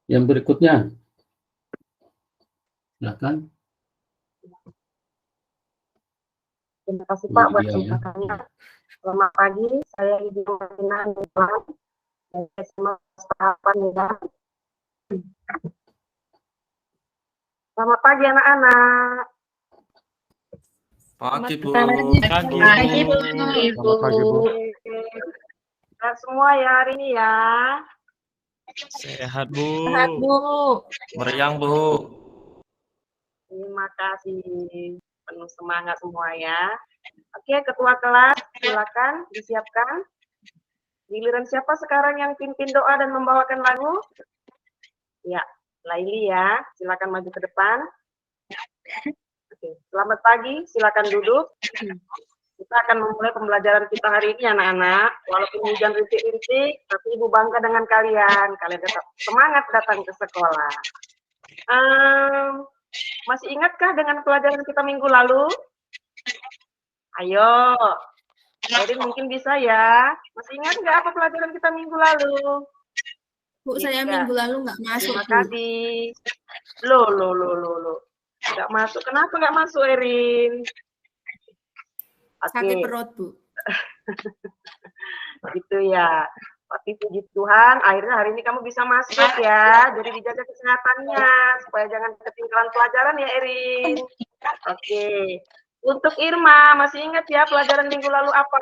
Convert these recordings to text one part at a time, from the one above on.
Yang berikutnya. Silakan. Terima kasih Pak buat Iya, kesempatannya. Selamat pagi, saya Ibu Marina Nurlan dari SMA Tahapan Medan. Selamat pagi anak-anak. Pagi Bu. Pagi Bu. Selamat pagi Bu. Sehat semua ya hari ini ya. Sehat Bu. Sehat Bu. Meriang Bu. Terima kasih. Penuh semangat semua ya. Oke, ketua kelas, silakan disiapkan. Giliran siapa sekarang yang pimpin doa dan membawakan lagu? Ya, Laili ya. Silakan maju ke depan. Oke, selamat pagi. Silakan duduk. Kita akan memulai pembelajaran kita hari ini anak-anak. Walaupun hujan rintik-rintik, tapi Ibu bangga dengan kalian. Kalian tetap semangat datang ke sekolah. Masih ingatkah dengan pelajaran kita minggu lalu? Ayo, Erin mungkin bisa ya. Masih ingat nggak apa pelajaran kita minggu lalu? Bu, saya minggu lalu nggak masuk. Terima kasih. Loh. Nggak masuk. Kenapa nggak masuk, Erin? Sakit perut, Bu. Gitu ya. Tapi puji Tuhan, akhirnya hari ini kamu bisa masuk ya. Jadi dijaga kesehatannya, supaya jangan ketinggalan pelajaran ya, Erin. Oke. Untuk Irma, masih ingat ya pelajaran minggu lalu apa?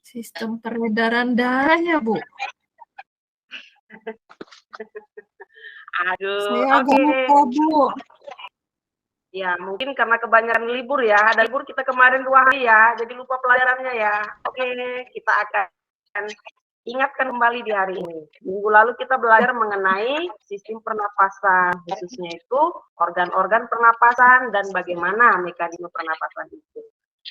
Sistem peredaran darahnya, Bu. Aduh, saya agak lupa, Bu. Ya, mungkin karena kebanyakan libur ya. Ada libur kita kemarin 2 hari ya, jadi lupa pelajarannya ya. Oke, kita akan ingatkan kembali di hari ini. Minggu lalu kita belajar mengenai sistem pernapasan, khususnya itu organ-organ pernapasan dan bagaimana mekanisme pernapasan itu.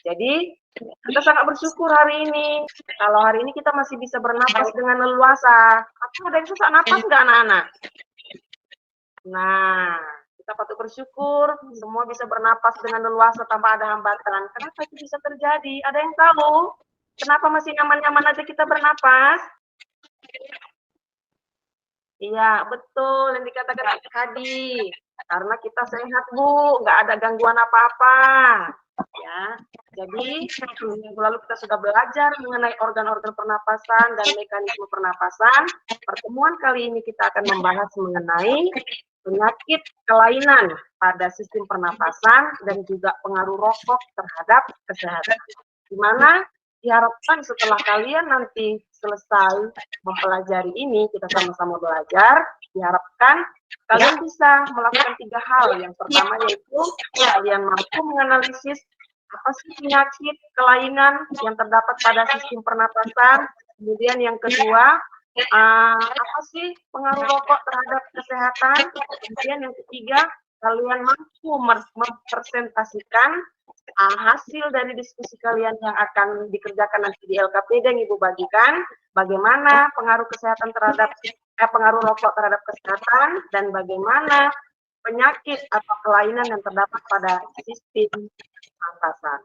Jadi, kita sangat bersyukur hari ini. Kalau hari ini kita masih bisa bernapas dengan leluasa. Atau ada yang susah napas nggak anak-anak? Nah, kita patut bersyukur semua bisa bernapas dengan leluasa tanpa ada hambatan. Kenapa itu bisa terjadi? Ada yang tahu? Kenapa masih nyaman-nyaman aja kita bernapas? Iya, betul yang dikatakan Hadi. Karena kita sehat, Bu, nggak ada gangguan apa-apa. Ya, jadi minggu lalu kita sudah belajar mengenai organ-organ pernapasan dan mekanisme pernapasan. Pertemuan kali ini kita akan membahas mengenai penyakit kelainan pada sistem pernapasan dan juga pengaruh rokok terhadap kesehatan. Di mana diharapkan setelah kalian nanti selesai mempelajari ini, kita sama-sama belajar, diharapkan kalian bisa melakukan 3 hal. Yang pertama yaitu kalian mampu menganalisis apa sih penyakit kelainan yang terdapat pada sistem pernapasan. Kemudian yang kedua, apa sih pengaruh rokok terhadap kesehatan. Kemudian yang ketiga, kalian mampu mempresentasikan hasil dari diskusi kalian yang akan dikerjakan nanti di LKPD yang Ibu bagikan, bagaimana pengaruh kesehatan terhadap pengaruh rokok terhadap kesehatan dan bagaimana penyakit atau kelainan yang terdapat pada sistem pernapasan.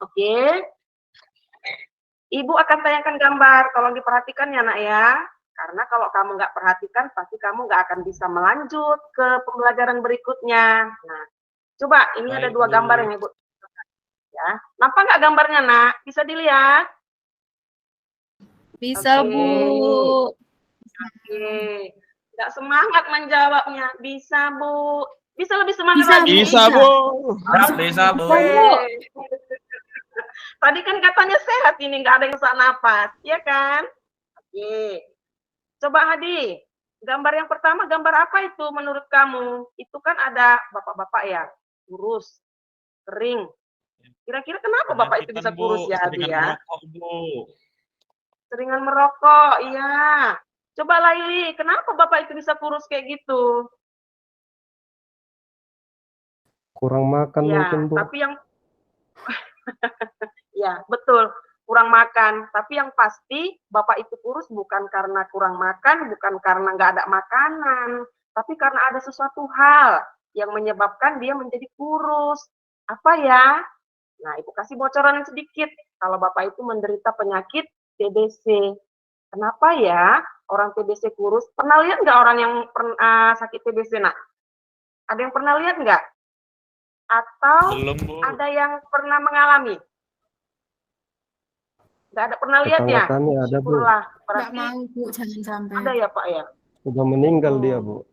Oke. Ibu akan tayangkan gambar, tolong diperhatikan ya nak ya. Karena kalau kamu nggak perhatikan, pasti kamu nggak akan bisa melanjut ke pembelajaran berikutnya. Nah, coba ini ada 2 gambar yang Ibu. Ya, nampak nggak gambarnya nak? Bisa dilihat? Bisa, Bu. Oke. Nggak semangat menjawabnya. Bisa, Bu. Bisa lebih semangat lagi? Bisa, Bu. Bisa, Bu. Tadi kan katanya sehat ini, nggak ada yang sesak napas, ya kan? Oke. Coba Hadi, gambar yang pertama gambar apa itu menurut kamu? Itu kan ada bapak-bapak ya, kurus, kering. Kira-kira kenapa bapak itu bisa kurus ya Hadi ya? Seringan merokok, iya. Coba Laili, kenapa bapak itu bisa kurus kayak gitu? Kurang makan ya, mungkin, Bu. Tapi yang ya, betul. Kurang makan. Tapi yang pasti bapak itu kurus bukan karena kurang makan, bukan karena nggak ada makanan, tapi karena ada sesuatu hal yang menyebabkan dia menjadi kurus. Apa ya? Nah, Ibu kasih bocoran sedikit. Kalau bapak itu menderita penyakit TBC. Kenapa ya orang TBC kurus? Pernah lihat nggak orang yang sakit TBC, nak? Ada yang pernah lihat nggak? Atau Belum, Bu. ada yang pernah mengalami? Nggak ada pernah lihat ya? Tetangga kami ada, Bu. Syukurlah. Nggak Berarti mau Bu, jangan sampai. ada ya Pak ya? Sudah meninggal dia, Bu.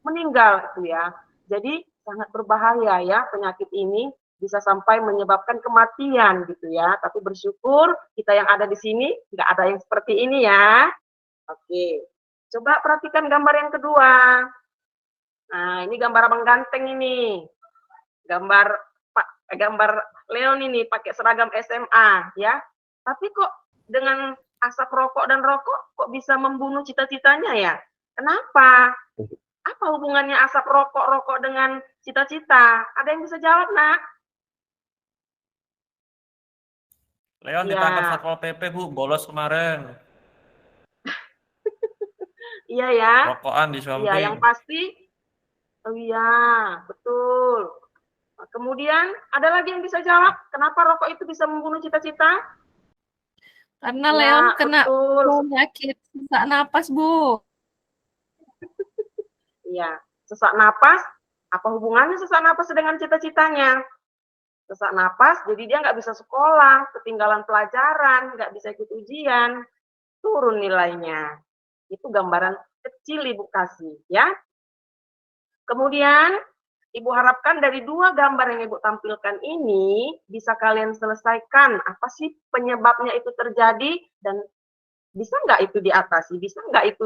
Meninggal itu ya. Jadi sangat berbahaya ya penyakit ini, bisa sampai menyebabkan kematian gitu ya. Tapi bersyukur kita yang ada di sini nggak ada yang seperti ini ya. Oke, coba perhatikan gambar yang kedua. Nah, ini gambar abang ganteng ini. Gambar Leon ini pakai seragam SMA ya. Tapi kok dengan asap rokok dan rokok kok bisa membunuh cita-citanya ya? Kenapa? Apa hubungannya asap rokok dengan cita-cita? Ada yang bisa jawab, nak? Leon Ya. ditangkap Satpol PP, Bu, bolos kemarin. Iya ya. Rokokan di Iya, samping. yang pasti. Oh iya, betul. Nah, kemudian ada lagi yang bisa jawab, kenapa rokok itu bisa membunuh cita-cita? Karena Ya, Leon kena betul. penyakit sesak napas, Bu. Iya, sesak napas. Apa hubungannya sesak napas dengan cita-citanya? Sesak napas, jadi dia nggak bisa sekolah, ketinggalan pelajaran, nggak bisa ikut ujian, turun nilainya. Itu gambaran kecil Ibu kasih, ya. Kemudian, Ibu harapkan dari dua gambar yang Ibu tampilkan ini, bisa kalian selesaikan apa sih penyebabnya itu terjadi, dan bisa nggak itu diatasi, bisa nggak itu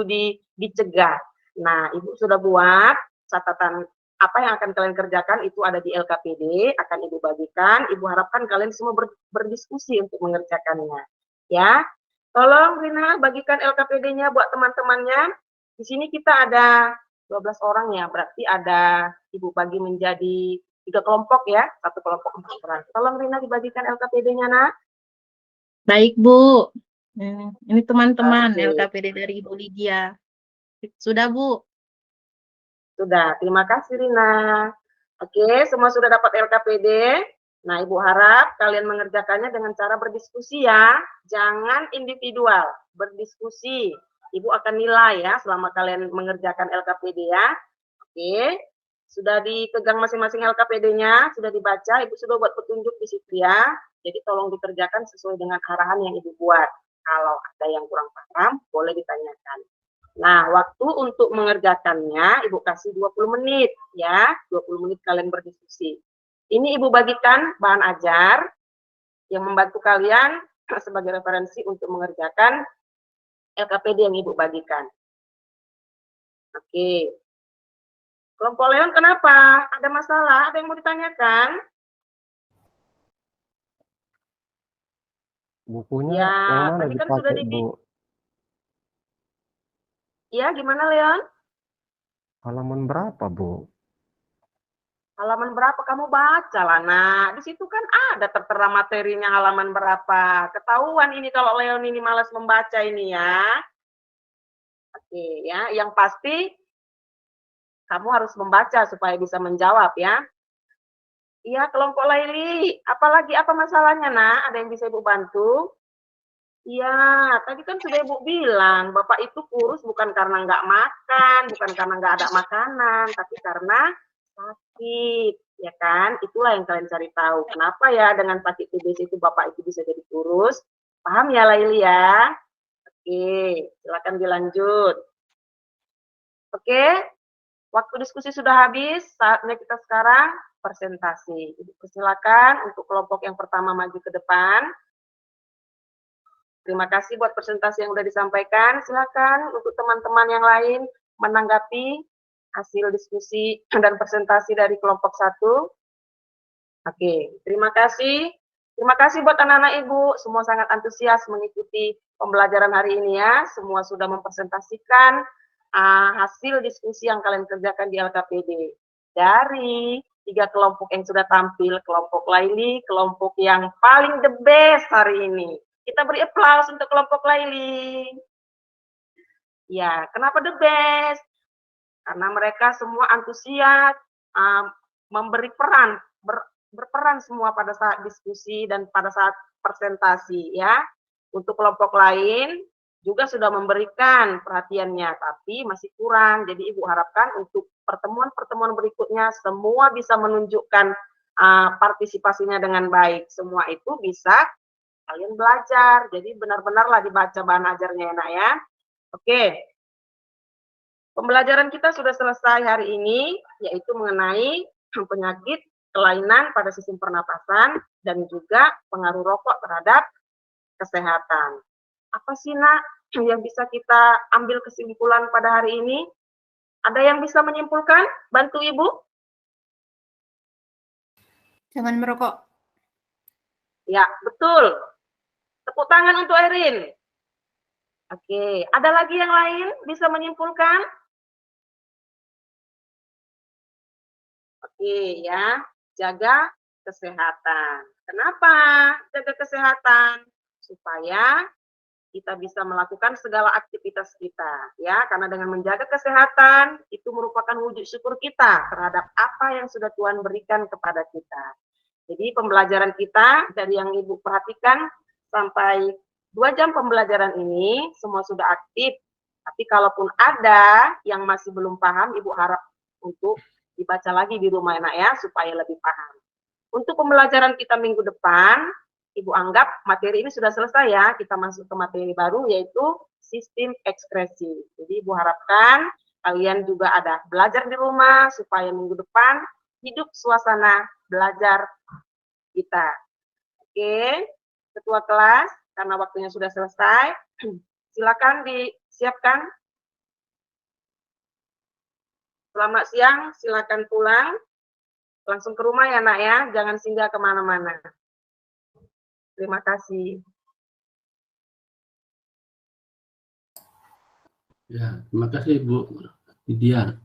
dicegah. Nah, Ibu sudah buat catatan apa yang akan kalian kerjakan, itu ada di LKPD, akan Ibu bagikan. Ibu harapkan kalian semua berdiskusi untuk mengerjakannya. Ya, tolong Rina bagikan LKPD-nya buat teman-temannya. Di sini kita ada 12 orang ya, berarti ada Ibu bagi menjadi 3 kelompok ya, satu kelompok 4 orang. Tolong Rina dibagikan LKPD-nya, nak. Baik, Bu. Ini teman-teman Oke. LKPD dari Ibu Lydia. Sudah, Bu. Sudah, terima kasih Rina. Oke, semua sudah dapat LKPD. Nah, Ibu harap kalian mengerjakannya dengan cara berdiskusi ya. Jangan individual, berdiskusi. Ibu akan nilai ya selama kalian mengerjakan LKPD ya. Oke, sudah dipegang masing-masing LKPD-nya, sudah dibaca, Ibu sudah buat petunjuk di situ ya. Jadi tolong dikerjakan sesuai dengan arahan yang Ibu buat. Kalau ada yang kurang paham, boleh ditanyakan. Nah, waktu untuk mengerjakannya Ibu kasih 20 menit ya. 20 menit kalian berdiskusi. Ini Ibu bagikan bahan ajar yang membantu kalian sebagai referensi untuk mengerjakan LKPD yang Ibu bagikan. Oke. Kelompok Leon kenapa? Ada masalah? Ada yang mau ditanyakan? Bukunya Ya, yang mana tadi kan sudah dipakai, Bu? Ya, gimana Leon? Halaman berapa, Bu? Halaman berapa kamu baca lah, nah. Di situ kan ada tertera materinya halaman berapa. Ketahuan ini kalau Leon ini malas membaca ini ya. Oke ya, yang pasti kamu harus membaca supaya bisa menjawab ya. Iya, kelompok Laili. Apalagi apa masalahnya, nak? Ada yang bisa Ibu bantu? Iya, tadi kan sudah Ibu bilang, Bapak itu kurus bukan karena nggak makan, bukan karena nggak ada makanan, tapi karena sakit, ya kan? Itulah yang kalian cari tahu. Kenapa ya dengan sakit TBC itu Bapak itu bisa jadi kurus? Paham ya, Laili ya? Oke, silakan dilanjut. Oke, waktu diskusi sudah habis, saatnya kita sekarang presentasi. Ibu persilakan untuk kelompok yang pertama maju ke depan. Terima kasih buat presentasi yang sudah disampaikan. Silakan untuk teman-teman yang lain menanggapi hasil diskusi dan presentasi dari kelompok 1. Oke, terima kasih. Terima kasih buat anak-anak Ibu, semua sangat antusias mengikuti pembelajaran hari ini ya. Semua sudah mempresentasikan hasil diskusi yang kalian kerjakan di LKPD. Dari 3 kelompok yang sudah tampil, kelompok Laili, kelompok yang paling the best hari ini. Kita beri aplaus untuk kelompok Laili. Ya, kenapa the best? Karena mereka semua antusias, memberi peran, berperan semua pada saat diskusi dan pada saat presentasi ya. Untuk kelompok lain juga sudah memberikan perhatiannya, tapi masih kurang. Jadi Ibu harapkan untuk pertemuan-pertemuan berikutnya semua bisa menunjukkan partisipasinya dengan baik. Semua itu bisa kalian belajar. Jadi benar-benarlah dibaca bahan ajarnya ya, Nak ya. Oke. Pembelajaran kita sudah selesai hari ini, yaitu mengenai penyakit kelainan pada sistem pernapasan dan juga pengaruh rokok terhadap kesehatan. Apa sih, Nak, yang bisa kita ambil kesimpulan pada hari ini? Ada yang bisa menyimpulkan? Bantu Ibu. Jangan merokok. Ya, betul. Tepuk tangan untuk Erin. Oke, ada lagi yang lain bisa menyimpulkan? Oke ya, jaga kesehatan. Kenapa jaga kesehatan? Supaya kita bisa melakukan segala aktivitas kita, ya. Karena dengan menjaga kesehatan itu merupakan wujud syukur kita terhadap apa yang sudah Tuhan berikan kepada kita. Jadi pembelajaran kita dari yang Ibu perhatikan sampai 2 jam pembelajaran ini semua sudah aktif. Tapi kalaupun ada yang masih belum paham, Ibu harap untuk dibaca lagi di rumah Nak ya, supaya lebih paham. Untuk pembelajaran kita minggu depan, Ibu anggap materi ini sudah selesai ya, kita masuk ke materi baru yaitu sistem ekskresi. Jadi Ibu harapkan kalian juga ada belajar di rumah supaya minggu depan hidup suasana belajar kita. Oke, ketua kelas, karena waktunya sudah selesai, silakan disiapkan. Selamat siang, silakan pulang. Langsung ke rumah ya, Nak ya. Jangan singgah kemana-mana. Terima kasih. Ya, terima kasih Bu Lydia.